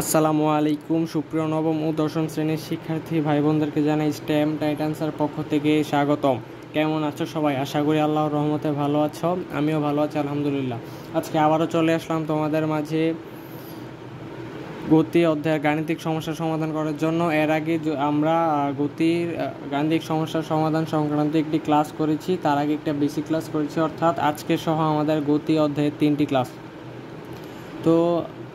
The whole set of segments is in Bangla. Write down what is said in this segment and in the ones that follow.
আসসালামু আলাইকুম সুপ্রিয় নবম ও দশম শ্রেণীর শিক্ষার্থী ভাই বোনদেরকে জানাই স্টেম টাইটান্সের পক্ষ থেকে স্বাগতম। কেমন আছো সবাই? আশা করি আল্লাহর রহমতে ভালো আছো। আমিও ভালো আছি আলহামদুলিল্লাহ। আজকে আবারও চলে আসলাম তোমাদের মাঝে গতি অধ্যায়ের গাণিতিক সমস্যার সমাধান করার জন্য। এর আগে আমরা গতির গাণিতিক সমস্যার সমাধান সংক্রান্ত একটি ক্লাস করেছি, তার আগে একটা বেসিক ক্লাস করেছি, অর্থাৎ আজকে সহ আমাদের গতি অধ্যায়ের 3টি ক্লাস। তো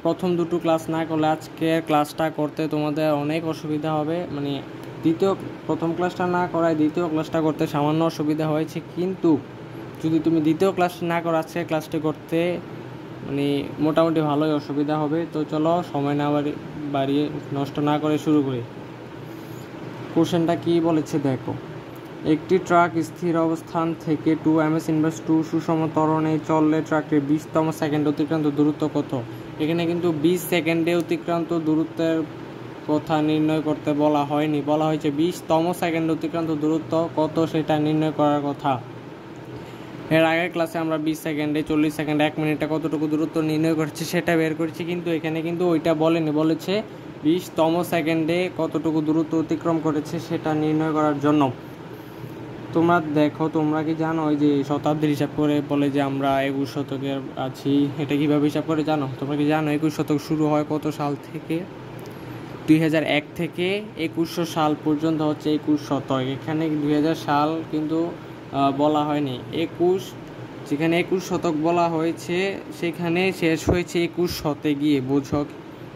প্রথম দুটো ক্লাস না করলে আজকের ক্লাসটা করতে তোমাদের অনেক অসুবিধা হবে। প্রথম ক্লাসটা না করায় দ্বিতীয় ক্লাসটা করতে সামান্য অসুবিধা হয়েছে, কিন্তু যদি তুমি দ্বিতীয় ক্লাস না করো আজকের ক্লাসটি করতে মোটামুটি ভালোই অসুবিধা হবে। তো চলো সময় না বাড়িয়ে নষ্ট না করে শুরু করি। কোশ্চেনটা কি বলেছে দেখো। একটি ট্রাক স্থির অবস্থান থেকে 2 ms 2 সুষম ত্বরণে চললে ট্রাকটির 20তম সেকেন্ডে অতিক্রান্ত দূরত্ব কত? এখানে কিন্তু 20 সেকেন্ডে অতিক্রান্ত দূরত্বের কথা নির্ণয় করতে বলা হয়নি, বলা হয়েছে 20তম সেকেন্ডে অতিক্রান্ত দূরত্ব কত সেটা নির্ণয় করার কথা। এর আগের ক্লাসে আমরা 20 সেকেন্ডে, 40 সেকেন্ডে, 1 মিনিটে কতটুকু দূরত্ব নির্ণয় করছি সেটা বের করেছি, কিন্তু এখানে কিন্তু ওইটা বলেনি, বলেছে 20তম সেকেন্ডে কতটুকু দূরত্ব অতিক্রম করেছে সেটা নির্ণয় করার জন্য। তোমরা দেখো, তোমরা কি জানো ওই যে শতাব্দীর হিসাব করে বলে যে আমরা 21 শতকের আছি, এটা কিভাবে হিসাব করে জানো? তোমরা কি জানো 21 শতক শুরু হয় কত সাল থেকে? 2001 থেকে 2100 সাল পর্যন্ত হচ্ছে 21 শতক। এখানে 2000 সাল কিন্তু বলা হয়নি। 21, যেখানে 21 শতক বলা হয়েছে সেখানে শেষ হয়েছে 2100-তে গিয়ে। বোঝো,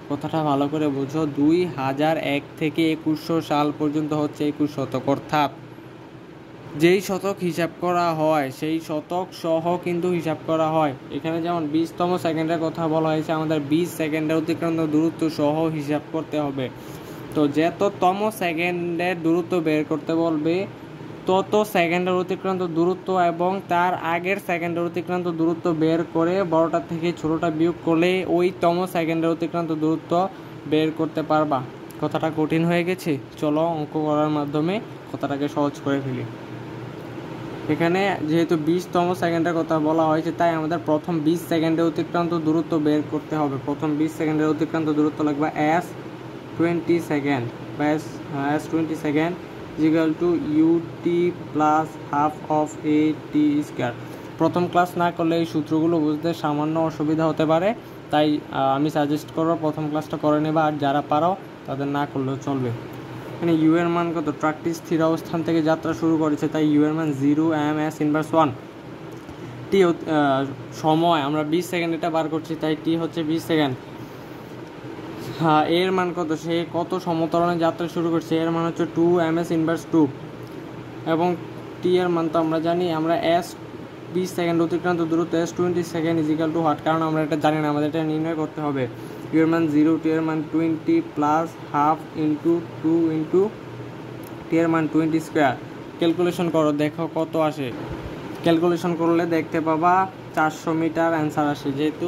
কথাটা ভালো করে বোঝো। 2001 থেকে 2100 সাল পর্যন্ত হচ্ছে 21 শতক, অর্থাৎ যেই শতক হিসাব করা হয় সেই শতক সহ কিন্তু হিসাব করা হয়। এখানে যেমন 20তম সেকেন্ডের কথা বলা হয়েছে, আমাদের 20 সেকেন্ডের অতিক্রান্ত দূরত্ব সহ হিসাব করতে হবে। তো যততম সেকেন্ডের দূরত্ব বের করতে বলবে, তত সেকেন্ডের অতিক্রান্ত দূরত্ব এবং তার আগের সেকেন্ডের অতিক্রান্ত দূরত্ব বের করে বড়টা থেকে ছোটটা বিয়োগ করলে ওই তম সেকেন্ডের অতিক্রান্ত দূরত্ব বের করতে পারবা। কথাটা কঠিন হয়ে গেছে? চলো অঙ্ক করার মাধ্যমে কথাটাকে সহজ করে ফেলি। এখানে যেহেতু 20তম সেকেন্ডের কথা বলা হয়েছে, তাই আমাদের প্রথম 20 সেকেন্ডে অতিক্রান্ত দূরত্ব বের করতে হবে। প্রথম 20 সেকেন্ডের অতিক্রান্ত দূরত্ব লাগবে s20 সেকেন্ড বা s20 second equal two ut plus half of at square. প্রথম ক্লাস না করলে এই সূত্রগুলো বুঝতে সামান্য অসুবিধা হতে পারে, তাই আমি সাজেস্ট করব প্রথম ক্লাসটা করে নেবা, আর যারা পারো তাদের না করলেও চলবে। এখানে ইউ এর মান কত? ট্রাকটি স্থির অবস্থান থেকে যাত্রা শুরু করেছে, তাই ইউ এর মান 0 ms ইনভার্স 1। টি সময় আমরা 20 সেকেন্ড এটা বার করছি, তাই টি হচ্ছে 20 সেকেন্ড। হ্যাঁ, এর মান কত? সে কত সমতরণে যাত্রা শুরু করছে, এর মান হচ্ছে 2 ms ইনভার্স 2। এবং টি এর মান তো আমরা জানি, আমরা s 20 সেকেন্ড অতিক্রান্ত দূরত্ব s20 second is equal two what, কারণ আমরা এটা জানি না, আমাদের এটা নির্ণয় করতে হবে। ইউ এর মান 0, টি এর মান 20 প্লাস হাফ ইন্টু 2 ইন্টু টি এর মান 20 স্কোয়ার। ক্যালকুলেশন করো, দেখো কত আসে। ক্যালকুলেশন করলে দেখতে পাবা 400 মিটার অ্যান্সার আসে। যেহেতু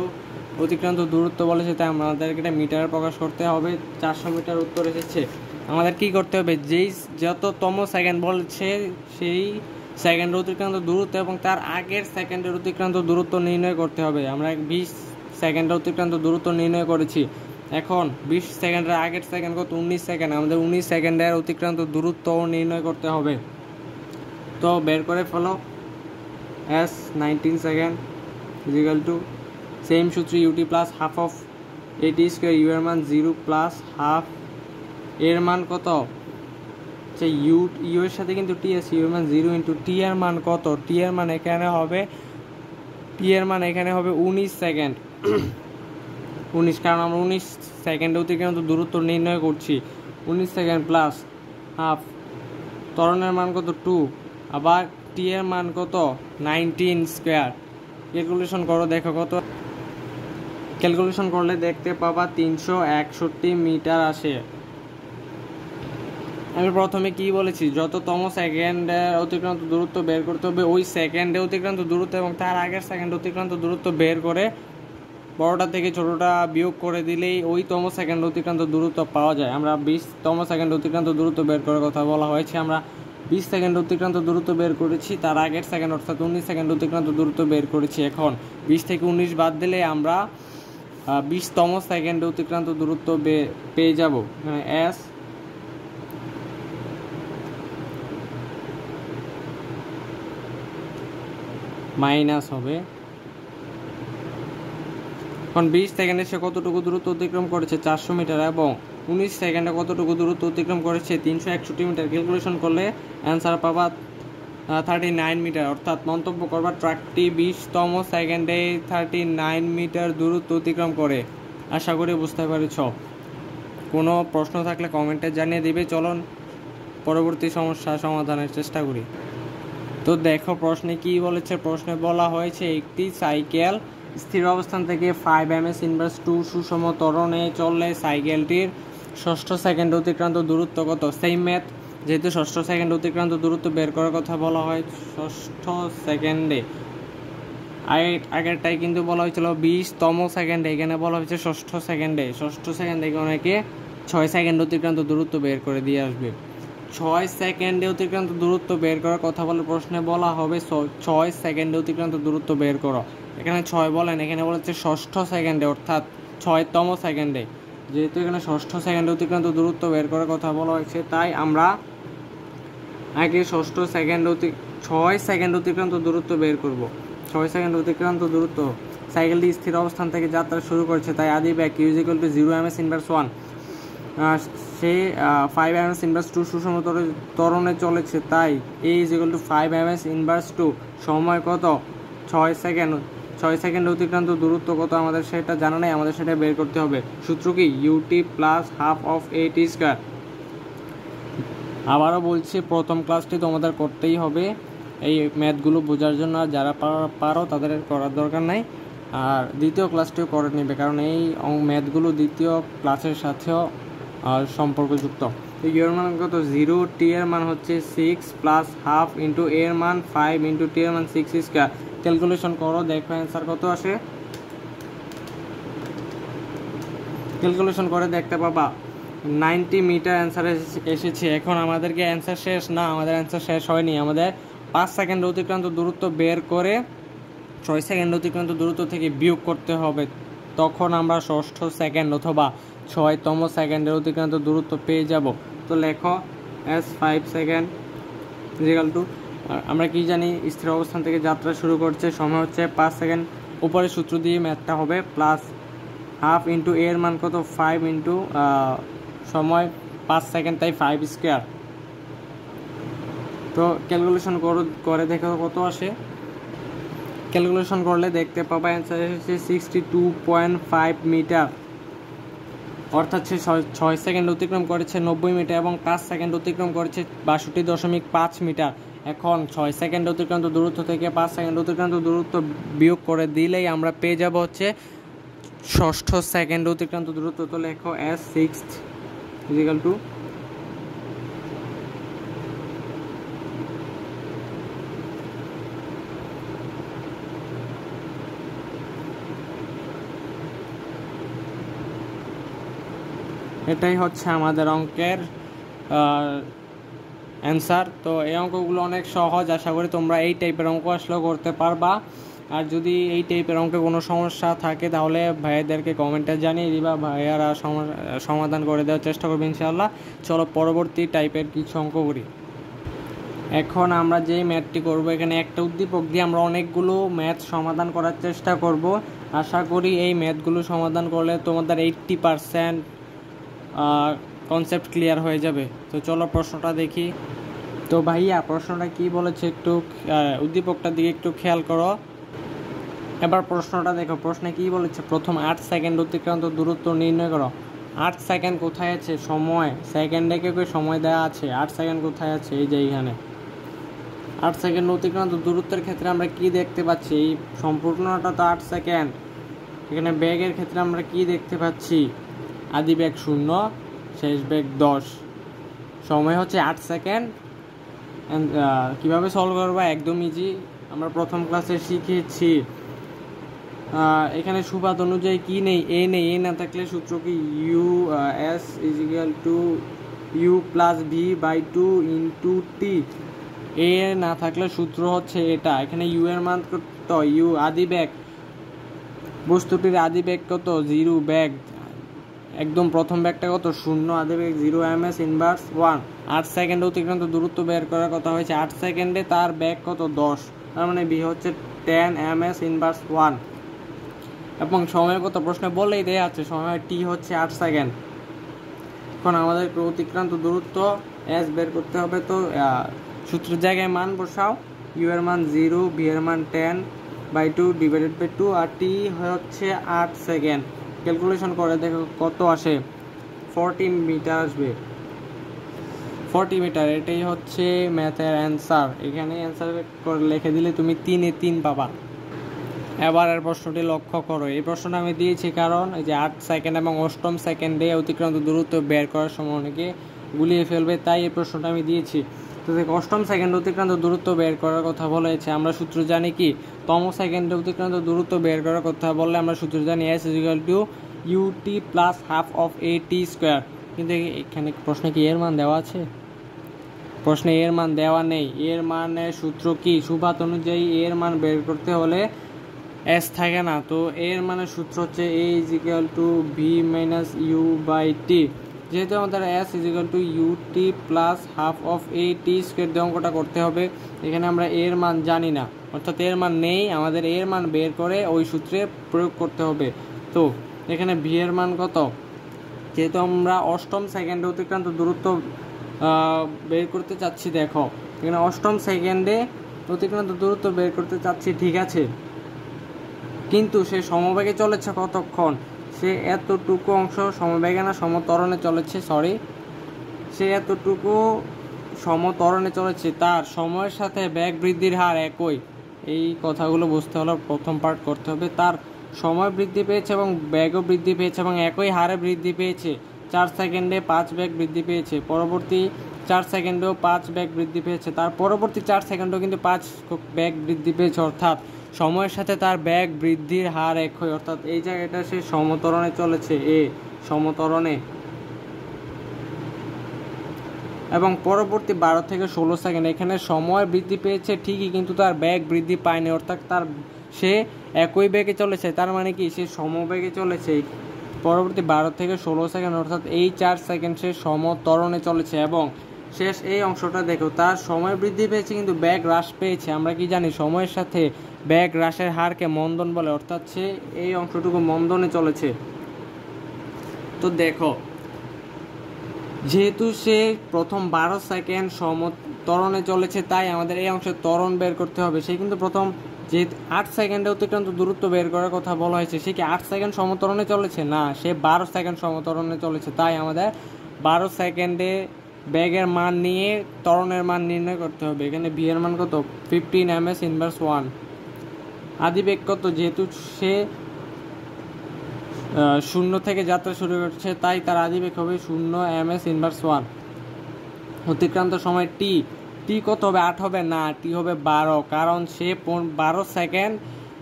অতিক্রান্ত দূরত্ব বলেছে, তাই আমাদেরকে এটা মিটারে প্রকাশ করতে হবে। 400 মিটার উত্তর এসেছে। আমাদের কি করতে হবে? যেই যততম সেকেন্ড বলছে সেই সেকেন্ডের অতিক্রান্ত দূরত্ব এবং তার আগের সেকেন্ডের অতিক্রান্ত দূরত্ব নির্ণয় করতে হবে। আমরা 20 সেকেন্ডের অতিক্রান্ত দূরত্ব নির্ণয় করেছি। এখন 20 সেকেন্ডের আগের সেকেন্ড কত? 19 সেকেন্ড। আমাদের 19 সেকেন্ডের অতিক্রান্ত দূরত্ব নির্ণয় করতে হবে। তো বের করে ফেলো। s19 second equal to same সূত্র ut plus half of at square. U এর মান 0 প্লাস হাফ, এর মান কত? ইউ এর সাথে কিন্তু টি আছে, ইউ এর মান 0 ইন্টু টি এর মান কত? টি এর মান এখানে হবে 19 সেকেন্ড। 19, কারণ আমরা 19 সেকেন্ডে অতিক্রান্ত দূরত্ব নির্ণয় করছি। 19 সেকেন্ড প্লাস হাফ, ত্বরণের মান কত? 2, আবার টি এর মান কত? 19 স্কোয়ার। ক্যালকুলেশন করো, দেখো কত। ক্যালকুলেশন করলে দেখতে পাবা 361 মিটার আসে। আমি প্রথমে কি বলেছি? যততম সেকেন্ডে অতিক্রান্ত দূরত্ব বের করতে হবে, ওই সেকেন্ডে অতিক্রান্ত দূরত্ব এবং তার আগের সেকেন্ডে অতিক্রান্ত দূরত্ব বের করে বড়টা থেকে ছোটটা বিয়োগ করে দিলেই ওই তম সেকেন্ড অতিক্রান্ত দূরত্ব পাওয়া যায়। আমরা 20তম সেকেন্ড অতিক্রান্ত দূরত্ব বের করার কথা বলা হয়েছে, আমরা 20 সেকেন্ড অতিক্রান্ত দূরত্ব বের করেছি, তার আগের সেকেন্ড অর্থাৎ 19 সেকেন্ড অতিক্রান্ত দূরত্ব বের করেছি। এখন 20 থেকে 19 বাদ দিলে আমরা 20তম সেকেন্ডে অতিক্রান্ত দূরত্ব পেয়ে যাব। এখানে এস মাইনাস হবে, এখন 20 সেকেন্ডে সে কতটুকু দূরত্ব অতিক্রম করেছে 400 মিটার, এবং 19 সেকেন্ডে কতটুকু দূরত্ব অতিক্রম করেছে 361 মিটার। ক্যালকুলেশন করলে অ্যান্সার পাবা 39 মিটার। অর্থাৎ মন্তব্য করবা ট্রাকটি 20তম সেকেন্ডে 39 মিটার দূরত্ব অতিক্রম করে। আশা করি বুঝতে পেরেছ। কোনো প্রশ্ন থাকলে কমেন্টে জানিয়ে দিবে। চলুন পরবর্তী সমস্যা সমাধানের চেষ্টা করি। তো দেখো প্রশ্নে কি বলেছে। প্রশ্নে বলা হয়েছে একটি সাইকেল স্থির অবস্থান থেকে 5 ms ইনভার্স 2 সুষম ত্বরণে চললে সাইকেলটির ষষ্ঠ সেকেন্ডে অতিক্রান্ত দূরত্ব কত? সেম ম্যাথ, যেহেতু ষষ্ঠ সেকেন্ডে অতিক্রান্ত দূরত্ব বের করার কথা বলা হয় ষষ্ঠ সেকেন্ডে, আগেরটাই কিন্তু বলা হয়েছিল 20তম সেকেন্ডে, এখানে বলা হয়েছে ষষ্ঠ সেকেন্ডে। ষষ্ঠ সেকেন্ডে অনেকে 6 সেকেন্ড অতিক্রান্ত দূরত্ব বের করে দিয়ে আসবে। 6 সেকেন্ডে অতিক্রান্ত দূরত্ব বের করার কথা বলে প্রশ্নে বলা হবে 6 সেকেন্ডে অতিক্রান্ত দূরত্ব বের করো। এখানে 6 বলেন, এখানে বলেছে ষষ্ঠ সেকেন্ডে, অর্থাৎ 6তম সেকেন্ডে। যেহেতু এখানে ষষ্ঠ সেকেন্ডে অতিক্রান্ত দূরত্ব বের করার কথা বলা হয়েছে, তাই আমরা আগে 6 সেকেন্ড অতিক্রান্ত দূরত্ব বের করব। 6 সেকেন্ড অতিক্রান্ত দূরত্ব, সাইকেলটি স্থির অবস্থান থেকে যাত্রা শুরু করেছে, তাই আদি ব্যাক u is equal to 0 ms inverse 1, সে 5 ms ইনভার্স 2 সুষম ত্বরণে চলেছে, তাই a is equal to 5 ms inverse 2। সময় কত? 6 সেকেন্ড। 6 সেকেন্ড অতিক্রান্ত দূরত্ব কত আমাদের সেটা জানা নেই, আমাদের সেটা বের করতে হবে। সূত্র কি? ইউটি প্লাস হাফ অফ এটি স্কোয়ার। আবারও বলছি, প্রথম ক্লাসটি তোমাদের করতেই হবে এই ম্যাথগুলো বোঝার জন্য, আর যারা পারো তাদের করার দরকার নাই। আর দ্বিতীয় ক্লাসটিও করে নেবে, কারণ এই ম্যাথগুলো দ্বিতীয় ক্লাসের সাথেও সম্পর্কযুক্ত। তো ইউর মান কত? 0, টি এর মান হচ্ছে 6 প্লাস হাফ ইন্টু এর মান 5 ইন্টু টি এর মান 6 স্কোয়ার। ক্যালকুলেশন করো, দেখো অ্যান্সার কত আসে। ক্যালকুলেশন করে দেখতে পাবা 90 মিটার অ্যান্সার এসেছে। এখন আমাদেরকে অ্যান্সার শেষ না, আমাদের অ্যান্সার শেষ হয়নি। আমাদের 5 সেকেন্ড অতিক্রান্ত দূরত্ব বের করে 6 সেকেন্ড অতিক্রান্ত দূরত্ব থেকে বিয়োগ করতে হবে, তখন আমরা ষষ্ঠ সেকেন্ড অথবা 6তম সেকেন্ডের অতিক্রান্ত দূরত্ব পেয়ে যাব। তো লেখো এস 5 সেকেন্ড ইকুয়াল টু, আমরা কি জানি স্থির অবস্থান থেকে যাত্রা শুরু করছে, সময় হচ্ছে 5 সেকেন্ড। উপরে সূত্র দিয়ে ম্যাথটা হবে প্লাস হাফ ইন্টু এর মান কত? 5 ইন্টু সময় 5 সেকেন্ড, তাই 5 স্কোয়ার। তো ক্যালকুলেশন করে দেখো কত আসে। ক্যালকুলেশন করলে দেখতে পাবা অ্যান্সার এসেছে 62.5 মিটার। অর্থাৎ সে 6 সেকেন্ড অতিক্রম করেছে 90 মিটার এবং 5 সেকেন্ড অতিক্রম করেছে 62.5 মিটার। এখন 6 সেকেন্ড অতিক্রান্ত দূরত্ব থেকে 5 সেকেন্ড অতিক্রান্ত দূরত্ব বিয়োগ করে দিলেই আমরা পেয়ে যাব হচ্ছে ষষ্ঠ সেকেন্ড অতিক্রান্ত দূরত্ব। তো লেখো এস 6 ইকুয়াল টু এটাই হচ্ছে আমাদের অঙ্কের অ্যান্সার। তো এই অঙ্কগুলো অনেক সহজ, আশা করি তোমরা এই টাইপের অঙ্ক আসলেও করতে পারবা। আর যদি এই টাইপের অঙ্কে কোনো সমস্যা থাকে তাহলে ভাইয়াদেরকে কমেন্টে জানিয়ে দিবা, ভাইয়ারা সমাধান করে দেওয়ার চেষ্টা করবে ইনশাআল্লাহ। চলো পরবর্তী টাইপের কিছু অঙ্ক করি। এখন আমরা যেই ম্যাথটি করব, এখানে একটা উদ্দীপক দিয়ে আমরা অনেকগুলো ম্যাথ সমাধান করার চেষ্টা করব। আশা করি এই ম্যাথগুলো সমাধান করলে তোমাদের 80% কনসেপ্ট ক্লিয়ার হয়ে যাবে। তো চলো প্রশ্নটা দেখি। তো ভাইয়া প্রশ্নটা কি বলেছে একটু উদ্দীপকটার দিকে একটু খেয়াল করো। এবার প্রশ্নটা দেখো, প্রশ্নে কি বলেছে? প্রথম 8 সেকেন্ড অতিক্রান্ত দূরত্ব নির্ণয় করো। 8 সেকেন্ড কোথায় আছে? সময় সেকেন্ডে কেউ সময় দেওয়া আছে, 8 সেকেন্ড কোথায় আছে? এই যে এইখানে 8 সেকেন্ড অতিক্রান্ত দূরত্বের ক্ষেত্রে আমরা কি দেখতে পাচ্ছি? এই সম্পূর্ণটা তো 8 সেকেন্ড। এখানে ব্যাগের ক্ষেত্রে আমরা কি দেখতে পাচ্ছি? আদি ব্যাগ 0, শেষ ব্যাগ 10, সময় হচ্ছে 8 সেকেন্ড। কীভাবে সলভ করবো? একদম ইজি, আমরা প্রথম ক্লাসে শিখেছি। এখানে সুপাত অনুযায়ী কি নেই? এ নেই, এ না থাকলে সূত্র কি? U s is equal to u plus v by 2 into t. A না থাকলে সূত্র হচ্ছে এটা। এখানে ইউ এর মান কত? ইউ আদি ব্যাগ বস্তুটির আদি বেগ কত, 0 বেগ, একদম প্রথম বেগটা কত, 0, আদি বেগ 0 ms ইনভার্স 1। 8 সেকেন্ডে অতিক্রান্ত দূরত্ব বের করার কথা হয়েছে, 8 সেকেন্ডে তার বেগ কত, 10, তার মানে বি হচ্ছে 10 ms ইনভার্স 1। এবং সময় কত প্রশ্নে বলেই দেয়া আছে, সময় টি হচ্ছে 8 সেকেন্ড। এখন আমাদের অতিক্রান্ত দূরত্ব এস বের করতে হবে। তো সূত্রের জায়গায় মান বসাও, ইউ এর মান 0, বি এর মান 10/2 ডিভাইডেড বাই 2, আর টি হচ্ছে 8 সেকেন্ড। ক্যালকুলেশন করে দেখো কত আসে, 40 মিটার আসবে। 40 মিটার, এটাই হচ্ছে ম্যাথের অ্যান্সার। এখানে অ্যান্সার লিখে দিলে তুমি 3 এ 3 পাবা। এবারের প্রশ্নটি লক্ষ্য করো, এই প্রশ্নটা আমি দিয়েছি কারণ এই যে 8 সেকেন্ড এবং 8ম সেকেন্ডে অতিক্রান্ত দূরত্ব বের করার সময় অনেকে গুলিয়ে ফেলবে, তাই এই প্রশ্নটা আমি দিয়েছি। তো দেখো 8ম সেকেন্ডে অতিক্রান্ত দূরত্ব বের করার কথা বলেছে, আমরা সূত্র জানি কি, তম সেকেন্ডে অতিক্রান্ত দূরত্ব বের করার কথা বললে আমরা সূত্র জানি s = ut plus half of at square. কিন্তু এখানে প্রশ্নে কি এর মান দেওয়া আছে? প্রশ্নে এর মান দেওয়া নেই। এর মানের সূত্র কি, সুবাত অনুযায়ী এর মান বের করতে হলে এস থাকে না, তো এর মানে সূত্র হচ্ছে a = v - u/t। যেহেতু আমাদের s = ut plus half of at square দিয়ে অঙ্কটা করতে হবে, এখানে আমরা এর মান জানি না, অর্থাৎ এর মান নেই, আমাদের এর মান বের করে ওই সূত্রে প্রয়োগ করতে হবে। তো এখানে v এর মান কত, যেহেতু আমরা 8ম সেকেন্ডে অতিক্রান্ত দূরত্ব বের করতে চাচ্ছি, দেখো এখানে 8ম সেকেন্ডে অতিক্রান্ত দূরত্ব বের করতে চাচ্ছি, ঠিক আছে, কিন্তু সে সমবেগে চলেছে কতক্ষণ, সে এতটুকু অংশ সমবেগে না সমত্বরণে চলেছে, সে এতটুকু সমত্বরণে চলেছে, তার সময়ের সাথে বেগ বৃদ্ধির হার একই। এই কথাগুলো বুঝতে হলে প্রথম পার্ট করতে হবে, তার সময় বৃদ্ধি পেয়েছে এবং বেগও বৃদ্ধি পেয়েছে এবং একই হারে বৃদ্ধি পেয়েছে। 4 সেকেন্ডে 5 বেগ বৃদ্ধি পেয়েছে, পরবর্তী 4 সেকেন্ডেও 5 বেগ বৃদ্ধি পেয়েছে, তার পরবর্তী 4 সেকেন্ডেও কিন্তু 5 বেগ বৃদ্ধি পেয়েছে, অর্থাৎ সময়ের সাথে তার বেগ বৃদ্ধির হার একই, অর্থাৎ এই জায়গাটা সে সমত্বরণে চলেছে, সমত্বরণে। এবং পরবর্তী 12 থেকে 16 সেকেন্ড এখানে সময় বৃদ্ধি পেয়েছে ঠিকই, কিন্তু তার বেগ বৃদ্ধি পায়নি, অর্থাৎ সে একই বেগে চলেছে, তার মানে কি সে সমবেগে চলেছে। পরবর্তী 12 থেকে 16 সেকেন্ড অর্থাৎ এই 4 সেকেন্ড সে সমত্বরণে চলেছে। এবং শেষ এই অংশটা দেখো, তার সময় বৃদ্ধি পেয়েছে কিন্তু বেগ হ্রাস পেয়েছে। আমরা কি জানি, সময়ের সাথে বেগ হ্রাসের হারকে মন্দন বলে, অর্থাৎ সে এই অংশটুকু মন্দনে চলেছে। তো দেখো, যেহেতু সে প্রথম 12 সেকেন্ড সমত্বরণে চলেছে, তাই আমাদের এই অংশের ত্বরণ বের করতে হবে। সে কিন্তু প্রথম যে 8 সেকেন্ডে অতিক্রান্ত দূরত্ব বের করার কথা বলা হয়েছে, সে কি 8 সেকেন্ড সমত্বরণে চলেছে? না, সে 12 সেকেন্ড সমত্বরণে চলেছে, তাই আমাদের 12 সেকেন্ডে বেগের মান নিয়ে ত্বরণের মান নির্ণয় করতে হবে। এখানে ভি এর মান কত, 15 ms ইনভার্স 1। আদি বেগ কত, যেহেতু সে 0 থেকে যাত্রা শুরু করছে, তাই তার আদি বেগ হবে 0 ms ইনভার্স 1। অতিক্রান্ত সময় টি কত হবে, 8 হবে না, টি হবে 12, কারণ সে 12 সেকেন্ড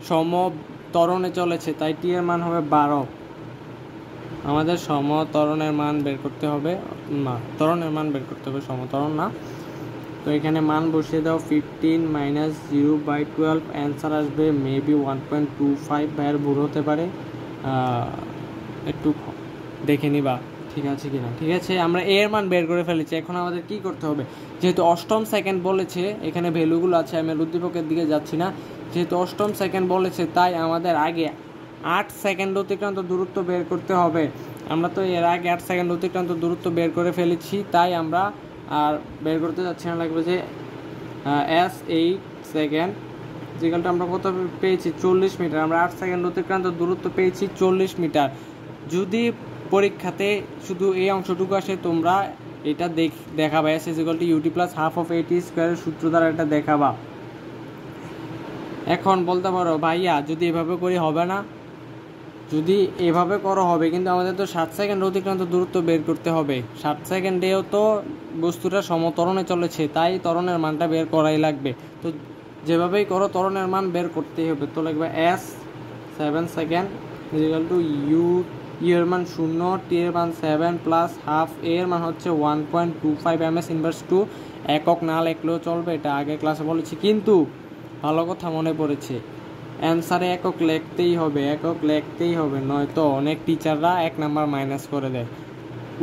সমত্বরণে চলেছে, তাই টি এর মান হবে 12। আমাদের সমত্বরণের মান বের করতে হবে, না ত্বরণের মান বের করতে হবে, সমত্বরণ না। তো এখানে মান বসিয়ে দাও, 15 - 0/12, অ্যান্সার আসবে মেবি 1.25। ভাইয়ের ভুল হতে পারে, একটু দেখে নিবা ঠিক আছে কিনা। ঠিক আছে, আমরা এর মান বের করে ফেলেছি। এখন আমাদের কি করতে হবে, যেহেতু 8ম সেকেন্ড বলেছে, এখানে ভ্যালুগুলো আছে, আমি উদ্দীপকের দিকে যাচ্ছি না, যেহেতু 8ম সেকেন্ড বলেছে, তাই আমাদের আগে 8 সেকেন্ড অতিক্রান্ত দূরত্ব বের করতে হবে। আমরা তো এর আগে 8 সেকেন্ড অতিক্রান্ত দূরত্ব বের করে ফেলেছি, তাই আমরা আর বের করতে যাচ্ছি না। লাগবে যে s8 সেকেন্ড যেখানটা আমরা কত পেয়েছি, 40 মিটার। আমরা 8 সেকেন্ড অতিক্রান্ত দূরত্ব পেয়েছি 40 মিটার। যদি পরীক্ষাতে শুধু এই অংশটুকু আসে, তোমরা এটা দেখাবা, s = ut plus half of at স্কোয়ারের সূত্র দ্বারা এটা দেখাবা। এখন বলতে পারো, ভাইয়া যদি এভাবে করি হবে না? যদি এভাবে করো হবে, কিন্তু আমাদের তো 7 সেকেন্ড অতিক্রান্ত দূরত্ব বের করতে হবে। 7 সেকেন্ডেও তো বস্তুটা সমত্বরণে চলেছে, তাই ত্বরণের মানটা বের করাই লাগবে। তো যেভাবেই করো ত্বরণের মান বের করতেই হবে। তো লাগবে s7 সেকেন্ড = u এর মান 0, টি এর মান 7 প্লাস হাফ, এর মান হচ্ছে 1.25 ms ইনভার্স 2। একক না লিখলেও চলবে, এটা আগে ক্লাসে বলেছি, কিন্তু ভালো কথা মনে পড়েছে, অ্যান্সারে একক লিখতেই হবে, নয়তো অনেক টিচাররা 1 নাম্বার মাইনাস করে দেয়।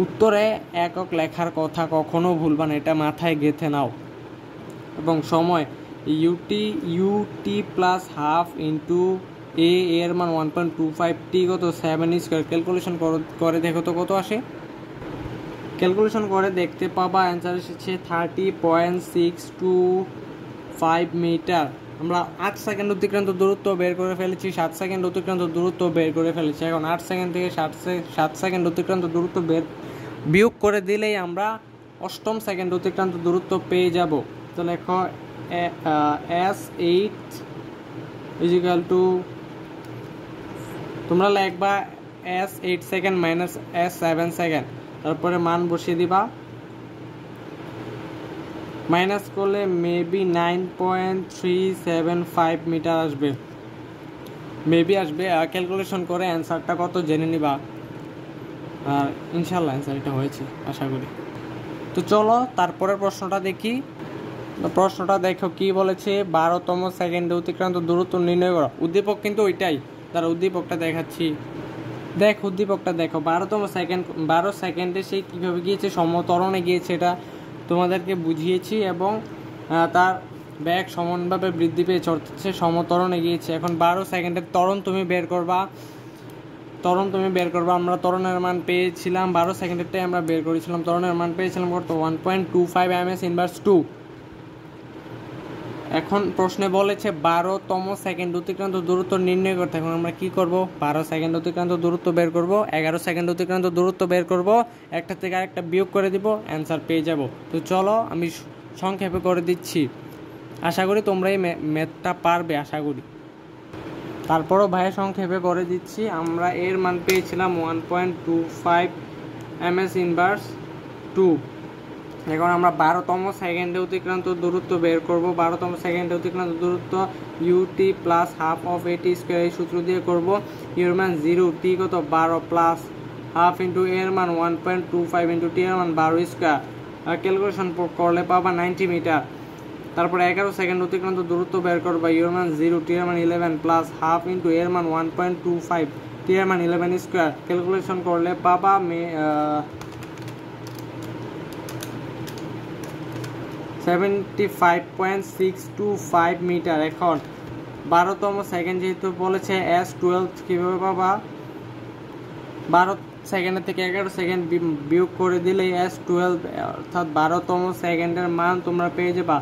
উত্তরে একক লেখার কথা কখনো ভুলবা না, এটা মাথায় গেঁথে নাও। এবং সময় ইউটি প্লাস হাফ ইন্টু এর মান 1.25, টি কত 7 স্কোয়ার। ক্যালকুলেশন করে দেখো তো কত আসে। ক্যালকুলেশন করে দেখতে পাবা অ্যান্সার এসেছে 30.625 মিটার। আমরা 8 সেকেন্ড অতিক্রান্ত দূরত্ব বের করে ফেলেছি, 7 সেকেন্ড অতিক্রান্ত দূরত্ব বের করে ফেলেছি। এখন 8 সেকেন্ড থেকে 7 সেকেন্ড অতিক্রান্ত দূরত্ব বিয়োগ করে দিলেই আমরা 8ম সেকেন্ড অতিক্রান্ত দূরত্ব পেয়ে যাব। তো লেখো S8 ইজিক্যাল টু, তোমরা লিখবা S8 second minus S7 second, তারপরে মান বসিয়ে দিবা। মাইনাস করলে মেবি 9.375 মিটার আসবে, ক্যালকুলেশন করে অ্যান্সারটা কত জেনে নিবা। আর ইনশাল্লাহ অ্যান্সার এটা হয়েছে আশা করি। তো চলো তারপরের প্রশ্নটা দেখি। প্রশ্নটা দেখো কি বলেছে, 12তম সেকেন্ডে অতিক্রান্ত দূরত্ব নির্ণয় করো। উদ্দীপক কিন্তু ওইটাই, তার উদ্দীপকটা দেখাচ্ছি। উদ্দীপকটা দেখো, 12 সেকেন্ডে সে কীভাবে গিয়েছে, সমতরণে গিয়েছে, এটা তোমাদেরকে বুঝিয়েছি। এবং তার ব্যাগ সমানভাবে বৃদ্ধি পেয়েছে, অর্থাৎ সে সমতরণে গিয়েছে। এখন 12 সেকেন্ডের ত্বরণ তুমি বের করবা। আমরা ত্বরণের মান পেয়েছিলাম, 12 সেকেন্ডেরটাই আমরা বের করেছিলাম। ত্বরণের মান পেয়েছিলাম কত, 1.25 ms ইনভার্স 2। এখন প্রশ্নে বলেছে 12তম সেকেন্ড অতিক্রান্ত দূরত্ব নির্ণয় করতে। এখন আমরা কি করব, 12 সেকেন্ড অতিক্রান্ত দূরত্ব বের করব, 11 সেকেন্ড অতিক্রান্ত দূরত্ব বের করব, একটা থেকে আরেকটা বিয়োগ করে দিব, অ্যান্সার পেয়ে যাব। তো চলো আমি সংক্ষেপে করে দিচ্ছি, আশা করি তোমরা এই ম্যাথটা পারবে, আশা করি। তারপরও ভাইয়ের সংক্ষেপে করে দিচ্ছি। আমরা এর মান পেয়েছিলাম 1.25 ms ইনভার্স 2। এখন আমরা 12তম সেকেন্ডে অতিক্রান্ত দূরত্ব বের করব। 12তম সেকেন্ডে অতিক্রান্ত দূরত্ব ইউটি প্লাস হাফ অফ এটি স্কোয়ার, এই সূত্র দিয়ে করব। ইউর মান 0, টি কত 12 প্লাস হাফ ইন্টু এর মান 1.25 ইন্টু টি এর মান 12 স্কোয়ার। ক্যালকুলেশন করলে পাবা 90 মিটার। তারপরে 11 সেকেন্ড অতিক্রান্ত দূরত্ব বের করবা। ইউর মান 0, টি এর মান 11 প্লাস হাফ ইন্টু এর মান 1.25, টি এর মান 11 স্কোয়ার। ক্যালকুলেশন করলে পাবা 75.625 মিটার। এখন 12তম সেকেন্ড যেহেতু বলেছে S12 কীভাবে পাবা, 12 সেকেন্ডের থেকে 11 সেকেন্ড বিয়োগ করে দিলে S12 অর্থাৎ 12তম সেকেন্ডের মান তোমরা পেয়ে যাবা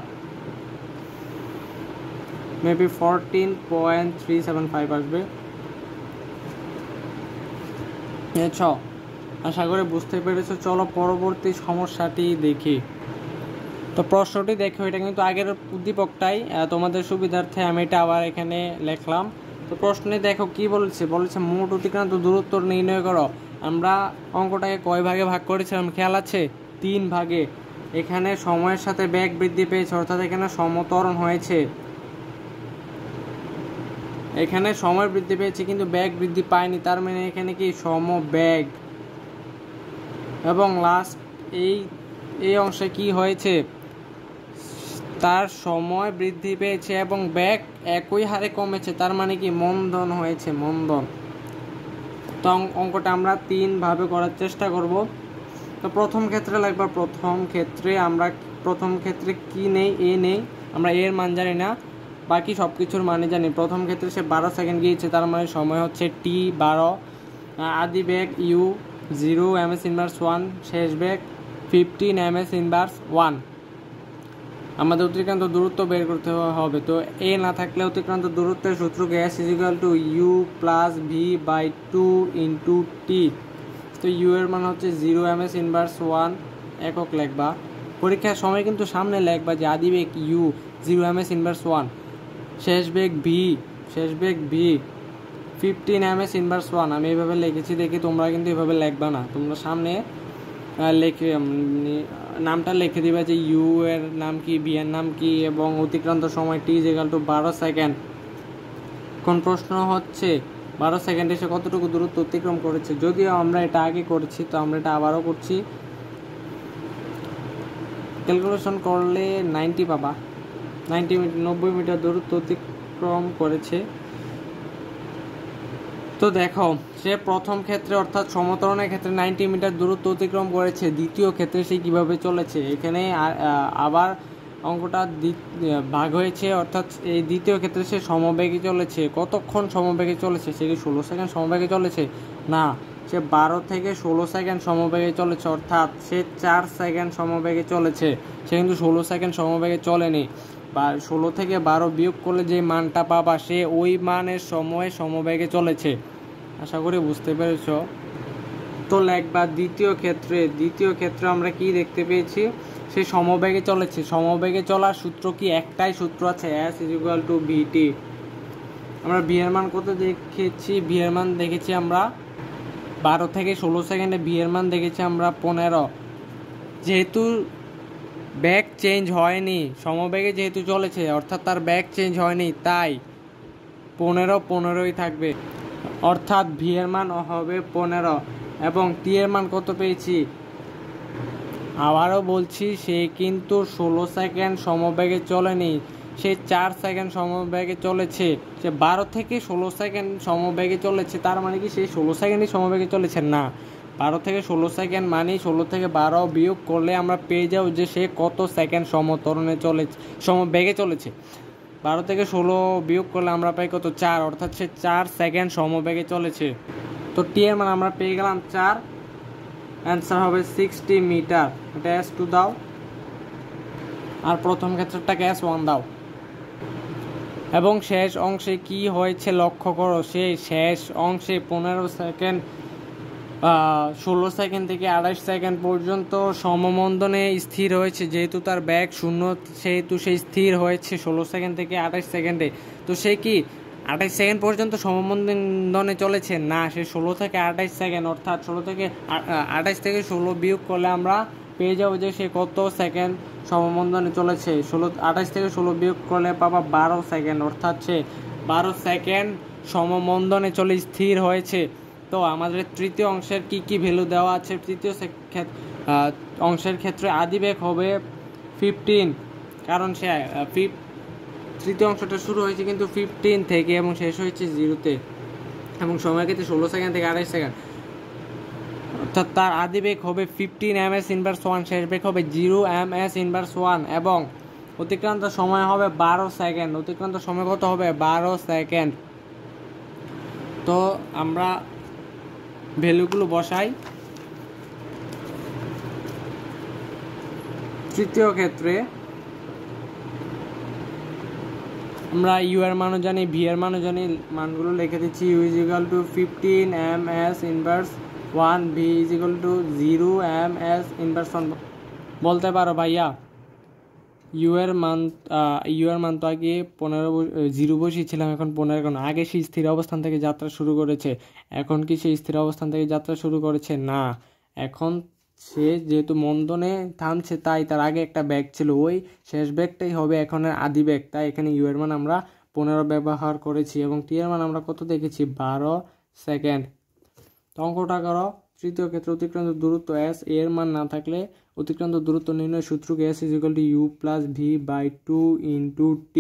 মেবি 14.375 আসবে। আশা করে বুঝতে পেরেছো। চলো পরবর্তী সমস্যাটি দেখি। তো প্রশ্নটি দেখো, এটা কিন্তু আগের উদ্দীপকটাই, তোমাদের সুবিধার্থে আমি এটা আবার এখানে লিখলাম। তো প্রশ্নে দেখো কি বলেছে মোট অতিক্রান্ত দূরত্ব নির্ণয় করো। আমরা অঙ্কটাকে কয় ভাগে ভাগ করেছিলাম খেয়াল আছে, 3 ভাগে। এখানে সময়ের সাথে বেগ বৃদ্ধি পেয়েছে, অর্থাৎ এখানে সমতরণ হয়েছে। এখানে সময় বৃদ্ধি পেয়েছে কিন্তু বেগ বৃদ্ধি পায়নি, তার মানে এখানে কি সমবেগ। এবং লাস্ট এই অংশে কি হয়েছে, তার সময় বৃদ্ধি পেয়েছে এবং বেগ একই হারে কমেছে, তার মানে কি মন্দন হয়েছে, মন্দন। তো অঙ্কটা আমরা 3 ভাবে করার চেষ্টা করব। তো প্রথম ক্ষেত্রে লাগবে, প্রথম ক্ষেত্রে কি নেই, এ নেই, আমরা এর মান জানি না, বাকি সব কিছুর মানে জানি। প্রথম ক্ষেত্রে সে 12 সেকেন্ড গিয়েছে, তার মানে সময় হচ্ছে টি 12। আদি বেগ ইউ 0 ms ইনভার্স 1, শেষ বেগ 15 ms ইনভার্স 1। আমাদের অতিক্রান্ত দূরত্ব বের করতে হবে। তো এ না থাকলে অতিক্রান্ত দূরত্বের সূত্র S is equal to u plus v by 2 into t. তো ইউ এর মান হচ্ছে 0 ms ইনভার্স 1, একক লেখবা। পরীক্ষার সময় কিন্তু সামনে লেখবা যে আদি বেগ ইউ 0 ms ইনভার্স 1, শেষ বেগ ভি 15 ms ইনভার্স 1। আমি এইভাবে লিখেছি, দেখি তোমরা কিন্তু এভাবে লিখবা না, তোমরা সামনে নামটা লিখে দিবা যে ইউ এর নাম কি, বি এর নাম কি, এবং অতিক্রান্ত সময় টি ইকুয়াল টু 12 সেকেন্ড। কোন প্রশ্ন হচ্ছে 12 সেকেন্ডে সে কতটুকু দূরত্ব অতিক্রম করেছে। যদিও আমরা এটা আগে করেছি, তো আমরা এটা আবারও করছি। ক্যালকুলেশন করলে 90 পাবা, 90 মিটার দূরত্ব অতিক্রম করেছে। তো দেখো, সে প্রথম ক্ষেত্রে অর্থাৎ সমতরণের ক্ষেত্রে 90 মিটার দূরত্ব অতিক্রম করেছে, দ্বিতীয় ক্ষেত্রে সে কিভাবে চলেছে, এখানে আবার অঙ্কটা ভাগ হয়েছে, অর্থাৎ এই দ্বিতীয় ক্ষেত্রে সে সমবেগে চলেছে। কতক্ষণ সমবেগে চলেছে? সে কি 16 সেকেন্ড সমবেগে চলেছে? না, সে 12 থেকে 16 সেকেন্ড সমবেগে চলেছে, অর্থাৎ সে 4 সেকেন্ড সমবেগে চলেছে। সে কিন্তু 16 সেকেন্ড সমবেগে চলেনি। বা 16 থেকে 12 বিয়োগ করলে যে মানটা পাবা, সে ওই মানের সময়ে সমবেগে চলেছে। আশা করি বুঝতে পেরেছ। তো লেখবা দ্বিতীয় ক্ষেত্রে আমরা কি দেখতে পেয়েছি? সে সমবেগে চলেছে। সমবেগে চলার সূত্র কি? একটাই সূত্র আছে, S=VT। আমরা ভি এর মান কত দেখেছি? ভি এর মান দেখেছি আমরা 12 থেকে 16 সেকেন্ডে ভি এর মান দেখেছি আমরা 15। যেহেতু ব্যাগ চেঞ্জ হয়নি, সমবেগে যেহেতু চলেছে, অর্থাৎ তার ব্যাগ চেঞ্জ হয়নি, তাই 15ই থাকবে, অর্থাৎ ভি এর মান হবে 15। এবং টি এর মান কত পেয়েছি? আবারও বলছি, সে কিন্তু 16 সেকেন্ড সমবেগে চলেনি, সে 4 সেকেন্ড সমবেগে চলেছে। সে 12 থেকে 16 সেকেন্ড সমবেগে চলেছে, তার মানে কি সে 16 সেকেন্ডই সমবেগে চলেছে? না, 12 থেকে 16 সেকেন্ড মানে 16 থেকে 12 বিয়োগ করলে আমরা পেয়ে যাও যে সে কত সেকেন্ড সমতরণে চলেছে, সমবেগে চলেছে। 12 থেকে 16 বিয়োগ করলে আমরা পাই কত? 4, অর্থাৎ সে 4 সেকেন্ড সমবেগে চলেছে। তো টি এর মান আমরা পেয়ে গেলাম 4। অ্যান্সার হবে 60 মিটার। এটা S2 দাও, আর প্রথম ক্ষেত্রটাকে S1 দাও। এবং শেষ অংশে কি হয়েছে লক্ষ্য করো। সে শেষ অংশে 15 সেকেন্ড 16 সেকেন্ড থেকে 28 সেকেন্ড পর্যন্ত সমমন্দনে স্থির হয়েছে। যেহেতু তার ব্যাগ শূন্য, সেহেতু সে স্থির হয়েছে 16 সেকেন্ড থেকে 28 সেকেন্ডে। তো সে কি 28 সেকেন্ড পর্যন্ত সমমন্দনে চলেছে? না, সে 16 থেকে 28 সেকেন্ড, অর্থাৎ 28 থেকে 16 বিয়োগ করলে আমরা পেয়ে যাবো যে সে কত সেকেন্ড সমমন্দনে চলেছে। 28 থেকে 16 বিয়োগ করলে পাবা 12 সেকেন্ড, অর্থাৎ সে 12 সেকেন্ড সমমন্দনে চলে স্থির হয়েছে। তো আমাদের তৃতীয় অংশের কি কি ভ্যালু দেওয়া আছে? তৃতীয় অংশের ক্ষেত্রে আদিবেগ হবে 15, কারণ সে তৃতীয় অংশটা শুরু হয়েছে কিন্তু 15 থেকে এবং শেষ হয়েছে 0-তে, এবং সময়ের ক্ষেত্রে 16 সেকেন্ড থেকে 28 সেকেন্ড, অর্থাৎ তার আদিবেগ হবে 15 ms/1, শেষ বেগ হবে 0 ms/1, এবং অতিক্রান্ত সময় হবে 12 সেকেন্ড। অতিক্রান্ত সময় কত হবে? 12 সেকেন্ড। তো আমরা ভ্যালুগুলো বসাই। তৃতীয় ক্ষেত্রে আমরা ইউ এর মানও জানি, ভি এর মানও জানি, মানগুলো লিখে দিচ্ছি। U = 15 ms/1, V = 0 ms/1। বলতে পারো ভাইয়া ইউ এর মান তো আগে 0 বসিয়েছিলাম, এখন 15 কেন? আগে সে স্থির অবস্থান থেকে যাত্রা শুরু করেছে, এখন কি সে স্থির অবস্থান থেকে যাত্রা শুরু করেছে? না, এখন সে যেহেতু মন্দনে থামছে, তাই তার আগে একটা ব্যাগ ছিল, ওই শেষ ব্যাগটাই হবে এখনের আদি ব্যাগ, তাই এখানে ইউ এর মান আমরা 15 ব্যবহার করেছি। এবং টি এর মান আমরা কত দেখেছি? 12 সেকেন্ড। তো অঙ্কটা করো। তৃতীয় ক্ষেত্রে অতিক্রান্ত দূরত্ব S, এর মান না থাকলে অতিক্রান্ত দূরত্ব নির্ণয় সূত্রকে S = U+V/2 × T।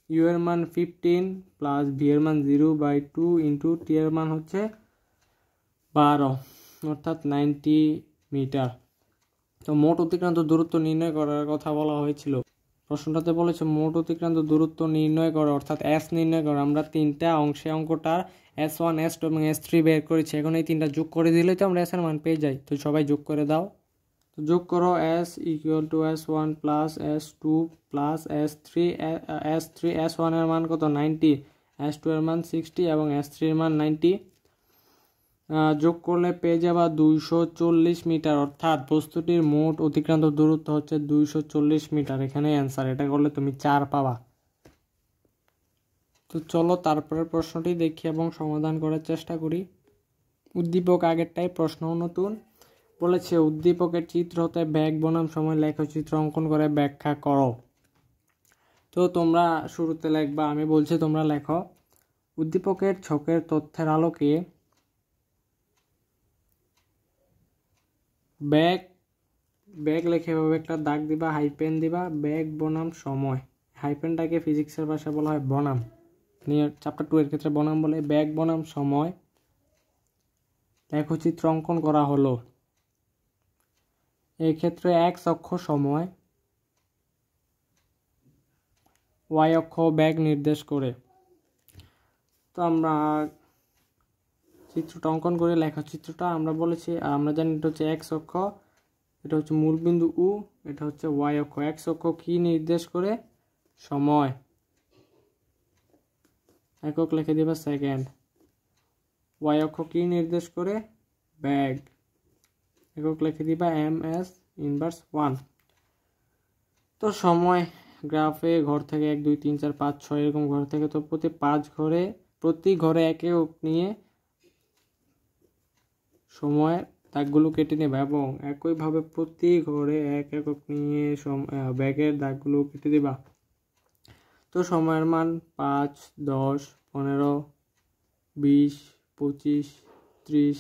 ইউ এর মান 15 প্লাস ভি এর মান 0/2 × টি এর মান হচ্ছে 12, অর্থাৎ 90 মিটার। তো মোট অতিক্রান্ত দূরত্ব নির্ণয় করার কথা বলা হয়েছিল। প্রশ্নটাতে বলেছে মোট অতিক্রান্ত দূরত্ব নির্ণয় করো, অর্থাৎ S নির্ণয় করো। আমরা তিনটা অংশে অঙ্কটার S1, S2 এবং S3 বের করেছি। এখন এই তিনটা যোগ করে দিলেই তো আমরা S এর মান পেয়ে যাই। তো সবাই যোগ করে দাও। তো যোগ করো। S = S1 plus S2 plus S3। S1 এর মান কত? 90, S2 এর মান 60 এবং S3 এর মান 90। যোগ করলে পেয়ে যাবা 240 মিটার, অর্থাৎ বস্তুটির মোট অতিক্রান্ত দূরত্ব হচ্ছে 240 মিটার। এখানে অ্যান্সার। এটা করলে তুমি 4 পাবা। তো চলো তারপরের প্রশ্নটি দেখি এবং সমাধান করার চেষ্টা করি। উদ্দীপক আগেরটাই, প্রশ্ন নতুন। বলেছে উদ্দীপকের চিত্র হতে ব্যাগ বনাম সময় লেখচিত্র অঙ্কন করে ব্যাখ্যা করো। তো তোমরা শুরুতে লিখবা, আমি বলছি তোমরা লেখো। উদ্দীপকের ছকের তথ্যের আলোকে ব্যাগ লিখে এভাবে একটা দাগ দিবা, হাইপেন দিবা, ব্যাগ বনাম সময়। হাইপেনটাকে ফিজিক্সের ভাষায় বলা হয় বনাম। নিয়ে চ্যাপ্টার 2 এর ক্ষেত্রে বনাম বলে ব্যাগ বনাম সময় লেখচিত্র অঙ্কন করা হলো। এই ক্ষেত্রে x অক্ষ সময়, y অক্ষ ব্যাগ নির্দেশ করে। তো আমরা চিত্রটা অঙ্কন করে লেখচিত্রটা আমরা বলেছি, আমরা জানি এটা হচ্ছে x অক্ষ, এটা হচ্ছে মূলবিন্দু U, এটা হচ্ছে y অক্ষ। x অক্ষ কি নির্দেশ করে? সময়, একক লিখে দিবা সেকেন্ড। y অক্ষ কি নির্দেশ করে? ব্যাগ, একক লিখে দিবা ms ইনভার্স 1। তো সময় গ্রাফে ঘর থেকে 1 2 3 4 5 6 এরকম ঘর থেকে, তো প্রতি ঘরে এক একক নিয়ে সময়ের দাগগুলো কেটে নেবে এবং একইভাবে প্রতি ঘরে এক একক নিয়ে ব্যাগের দাগগুলো কেটে দিবা। তো সময়ের মান 5 10 15 20 25 30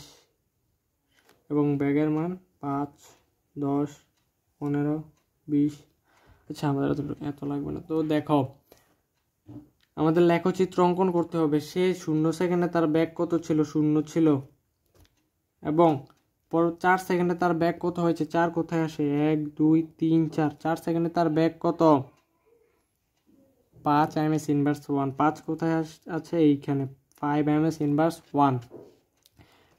এবং ব্যাগের মান 5 10 15 20। আচ্ছা, আমাদের এত লাগবে না। তো দেখো, আমাদের লেখচিত্র অঙ্কন করতে হবে। সে 0 সেকেন্ডে তার ব্যাগ কত ছিল? 0 ছিল। এবং 4 সেকেন্ডে তার ব্যাগ কত হয়েছে? 4 কোথায় আসে? 1 2 3 4। 4 সেকেন্ডে তার ব্যাগ কত? 5 ms ইনভার্স 1। 5 কোথায় আছে? এইখানে 5 ms ইনভার্স 1।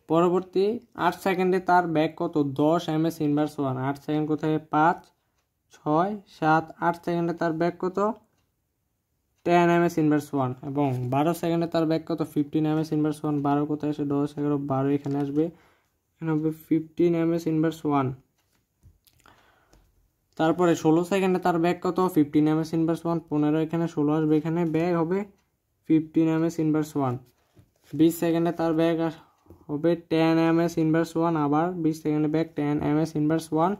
পরবর্তী 8 সেকেন্ডে তার ব্যাগ কত? 10 ms ইনভার্স 1। 8 সেকেন্ড কোথায়? 5 6 7। 8 সেকেন্ডে তার ব্যাগ কত? 10 ms ইনভার্স 1। এবং 12 সেকেন্ডে তার ব্যাগ কত? 15 ms ইনভার্স 1। 12 কোথায় আসে? 10 11 12 এখানে আসবে, এখানে হবে 15 ms ইনভার্স 1। তারপরে 16 সেকেন্ডে তার ব্যাগ কত? 15 ms ইনভার্স 1। 15 এখানে 16 আসবে, এখানে ব্যাগ হবে 15 ms ইনভার্স 1। 20 সেকেন্ডে তার ব্যাগ হবে 10 ms ইনভার্স 1। আবার 20 সেকেন্ডে ব্যাগ 10 ms ইনভার্স 1।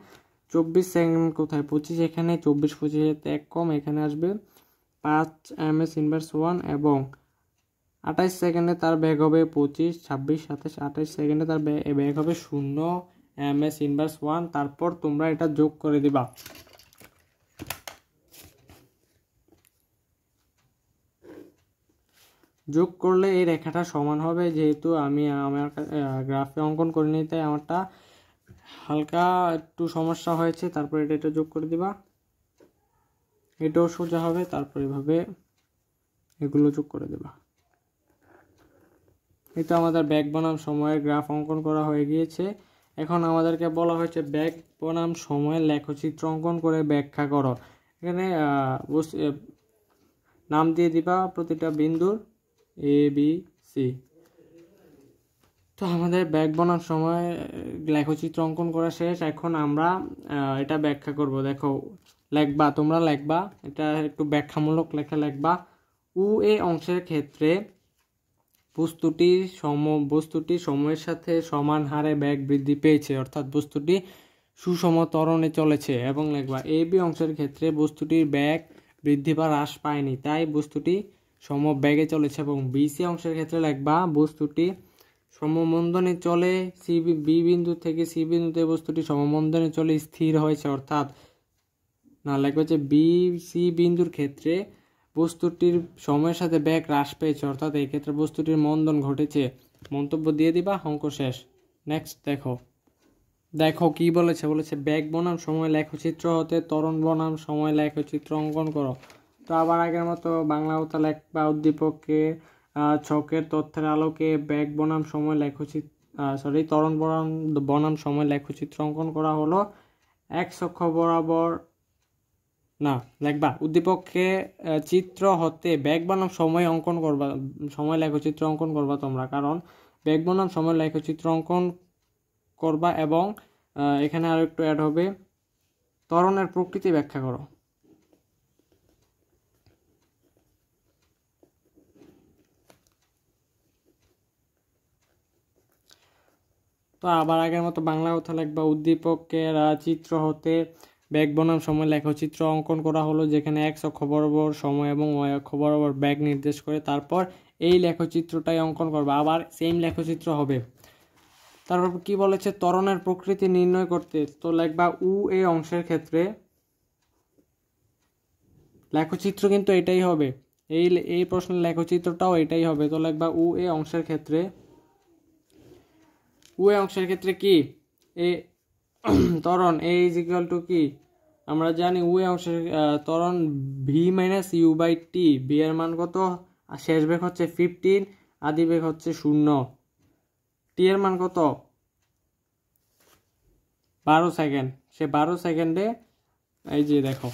24 সেকেন্ড কোথায়? 25 এখানে, 24 25 এক কম, এখানে আসবে 5 ms ইনভার্স 1। এবং 28 সেকেন্ডে তার ব্যাগ হবে 25 26 27 28 সেকেন্ডে তার ব্যাগ হবে 0 ms ইনভার্স 1। তারপর তোমরা এটা যোগ করে দিবা। যোগ করলে এই রেখাটা সমান হবে। যেহেতু আমি আমার গ্রাফে অঙ্কন করে নিই, তাই আমারটা হালকা একটু সমস্যা হয়েছে। তারপর এটা যোগ করে দিবা, এটাও সোজা হবে। তারপর এভাবে এগুলো যোগ করে দেবা। এই তো আমাদের ব্যাগ বনাম সময়ের গ্রাফ অঙ্কন করা হয়ে গিয়েছে। এখন আমাদেরকে বলা হয়েছে ব্যাগ বনাম সময়ের লেখচিত্র অঙ্কন করে ব্যাখ্যা করো। এখানে নাম দিয়ে দিবা প্রতিটা বিন্দুর এ বি সি। তো আমাদের ব্যাগ বনাম সময় লেখচিত্র অঙ্কন করা শেষ। এখন আমরা এটা ব্যাখ্যা করব। দেখো, লিখবা, তোমরা লিখবা, এটা একটু ব্যাখ্যামূলক লেখা লিখবা। উ এ অংশের ক্ষেত্রে বস্তুটি সময়ের সাথে সমান হারে ব্যাগ বৃদ্ধি পেয়েছে, অর্থাৎ বস্তুটি সুষম ত্বরণে চলেছে। এবং লিখবা এ বি অংশের ক্ষেত্রে বস্তুটির ব্যাগ বৃদ্ধি বা হ্রাস পায়নি, তাই বস্তুটি সমবেগে চলেছে। এবং বিসি অংশের ক্ষেত্রে লিখবা বস্তুটি সমমন্দনে চলে, বি বিন্দু থেকে সি বিন্দুতে বস্তুটি সমমন্দনে চলে স্থির হয়েছে। অর্থাৎ না, লিখবা যে বি সি বিন্দুর ক্ষেত্রে বস্তুটির সময়ের সাথে ব্যাগ হ্রাস পেয়েছে, অর্থাৎ এই ক্ষেত্রে বস্তুটির মন্দন ঘটেছে। মন্তব্য দিয়ে দিবা, অঙ্ক শেষ। নেক্সট দেখো কি বলেছে। বলেছে ব্যাগ বনাম সময় লেখচিত্র হতে ত্বরণ বনাম সময় লেখচিত্র অঙ্কন করো। তো আবার আগের মতো বাংলা হতা লেখবা উদ্দীপককে ছকের তথ্যের আলোকে ব্যাগ বনাম সময় ত্বরণ বনাম সময় লেখচিত্র অঙ্কন করা হলো। এক অক্ষ বরাবর না, লিখবা উদ্দীপককে চিত্র হতে ব্যাগ বনাম সময় অঙ্কন করবা, সময় লেখচিত্র অঙ্কন করবা তোমরা, কারণ ব্যাগ বনাম সময় লেখচিত্র অঙ্কন করবা। এবং এখানে আরো একটু অ্যাড হবে, ত্বরণের প্রকৃতি ব্যাখ্যা করো। তো আবার আগের মতো বাংলা কথা লিখবা উদ্দীপকের চিত্র হতে ব্যাগ বনাম সময় লেখচিত্র অঙ্কন করা হলো, যেখানে x অক্ষ বরাবর সময় এবং y অক্ষ বরাবর ব্যাগ নির্দেশ করে। তারপর এই লেখচিত্রটাই অঙ্কন করবা, আবার সেম লেখচিত্র হবে। তারপর কি বলেছে? ত্বরণের প্রকৃতি নির্ণয় করতে। তো লিখবা উ এ অংশের ক্ষেত্রে লেখচিত্র কিন্তু এটাই হবে। এই প্রশ্নের লেখচিত্রটাও এটাই হবে। তো লিখবা উ এ অংশের ক্ষেত্রে কি এ ত্বরণ এ ইজ ইকুয়াল টু কি আমরা জানি উ এ অংশের ত্বরণ V minus you by T. V এর মান কত, আর শেষ বেগ হচ্ছে 15, আদি বেগ হচ্ছে 0। টি এর মান কত 12 সেকেন্ড। সে 12 সেকেন্ডে এই যে দেখো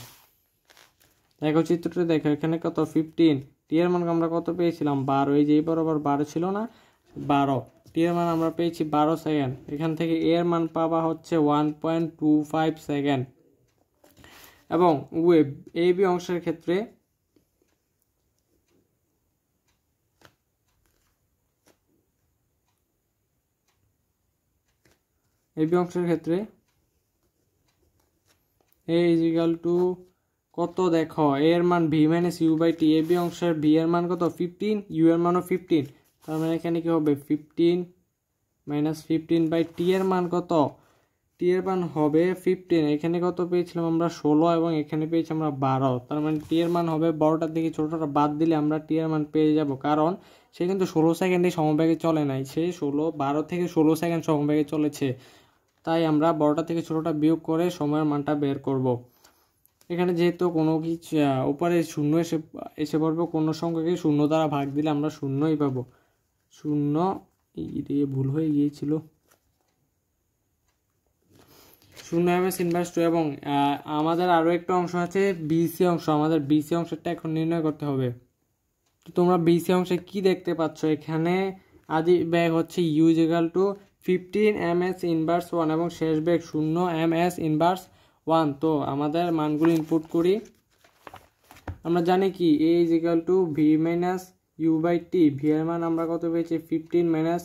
চিত্রটা দেখো, এখানে কত 15, টি এর মান আমরা কত পেয়েছিলাম 12, এই যে এই বরাবর 12 ছিল না, 12। টি এর মান আমরা পেয়েছি 12 সেকেন্ড। এখান থেকে এ এর মান পাবা হচ্ছে 1.25 সেকেন্ড। এবং ওয়েব এ বি অংশের ক্ষেত্রে এ ইজ ইকুয়াল টু কত দেখো, এর মান V minus you by T. A B অংশের ভি এর মান কত 15, ইউ এর মানও 15, তার মানে এখানে কি হবে 15 মাইনাস 15 বাই টি এর মান কত, টি এর মান হবে 15। এখানে কত পেয়েছিলাম আমরা 16, এবং এখানে পেয়েছি আমরা 12। তার মানে টি এর মান হবে বড়টার দিকে ছোটটা বাদ দিলে আমরা টি এর মান পেয়ে যাব, কারণ সে কিন্তু 16 সেকেন্ডে সমবেগে চলে নাই, সে 12 থেকে 16 সেকেন্ড সমবেগে চলেছে। তাই আমরা বড়টা থেকে ছোটটা বিয়োগ করে সময়ের মানটা বের করব। এখানে যেহেতু কোনো কিছু উপরে শূন্য এসে পড়বে, কোনো সংখ্যাকে 0 দ্বারা ভাগ দিলে আমরা 0ই পাবো। 0 ভুল হয়ে গিয়েছিল, 0 ms ইনভার্স 2। এবং আমাদের আরও একটা অংশ আছে বিসি অংশ। আমাদের বিসি অংশটা এখন নির্ণয় করতে হবে। তো তোমরা বিসি অংশে কি দেখতে পাচ্ছ, এখানে আদি বেগ হচ্ছে U is equal to 15 ms inverse 1 এবং শেষ বেগ 0 ms ইনভার্স 1। তো আমাদের মানগুলো ইনপুট করি। আমরা জানি কি a is equal to v minus you by T. V এর মান আমরা কত পেয়েছি 15 মাইনাস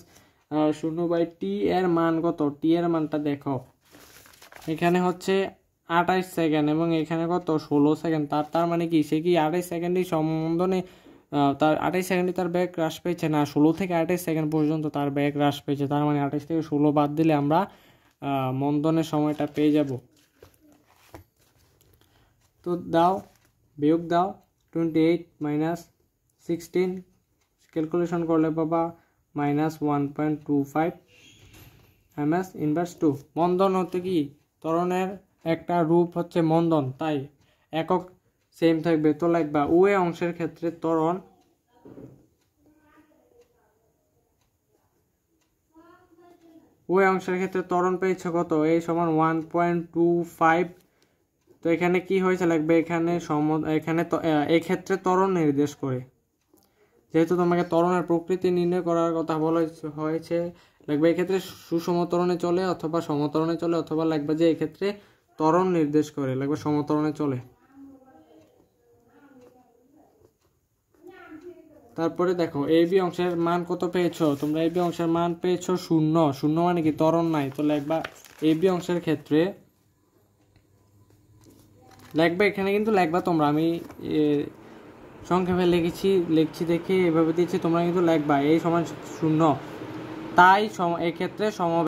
0 বাই টি এর মান কত, টি এর মানটা দেখো এখানে হচ্ছে 28 সেকেন্ড এবং এখানে কত 16 সেকেন্ড। তার মানে কি সে কি 28 সেকেন্ডই সম্বন্ধনে তার 28 সেকেন্ডে তার ব্যাগ হ্রাস পেয়েছে না, 16 থেকে 28 সেকেন্ড পর্যন্ত তার ব্যাগ হ্রাস পেয়েছে। তার মানে 28 থেকে 16 বাদ দিলে আমরা মন্দনের সময়টা পেয়ে যাব। তো বিয়োগ দাও 28 মাইনাস 16, ক্যালকুলেশন করলে বাবা মাইনাস 1.25 ms ইনভার্স 2। মন্দন হতে কি ত্বরণের একটা রূপ হচ্ছে মন্দন, তাই একক সেম থাকবে। তো লিখবা ও এ অংশের ক্ষেত্রে ত্বরণ পেয়েছে কত, এই সমান 1.25। তো এখানে কি হয়েছে লিখবে, এখানে এই ক্ষেত্রে ত্বরণ নির্দেশ করে। যেহেতু তোমাকে ত্বরণের প্রকৃতি নির্ণয় করার কথা বলা হয়েছে, লিখবে এক্ষেত্রে সুষম ত্বরণে চলে অথবা সমত্বরণে চলে, অথবা লিখবে যে এক্ষেত্রে ত্বরণ নির্দেশ করে, লিখবে সমত্বরণে চলে। তারপরে দেখো এ বি অংশের মান কত পেয়েছো তোমরা, এ বি অংশের মান পেয়েছো 0। 0 মানে কি ত্বরণ নাই। তো লিখবা এ বি অংশের ক্ষেত্রে লিখবে, এখানে কিন্তু লিখবা তোমরা, আমি সংক্ষেপে লিখছি দেখে এভাবে দিচ্ছি, তোমরা কিন্তু লিখবা এই সমান 0। তাই এই ক্ষেত্রে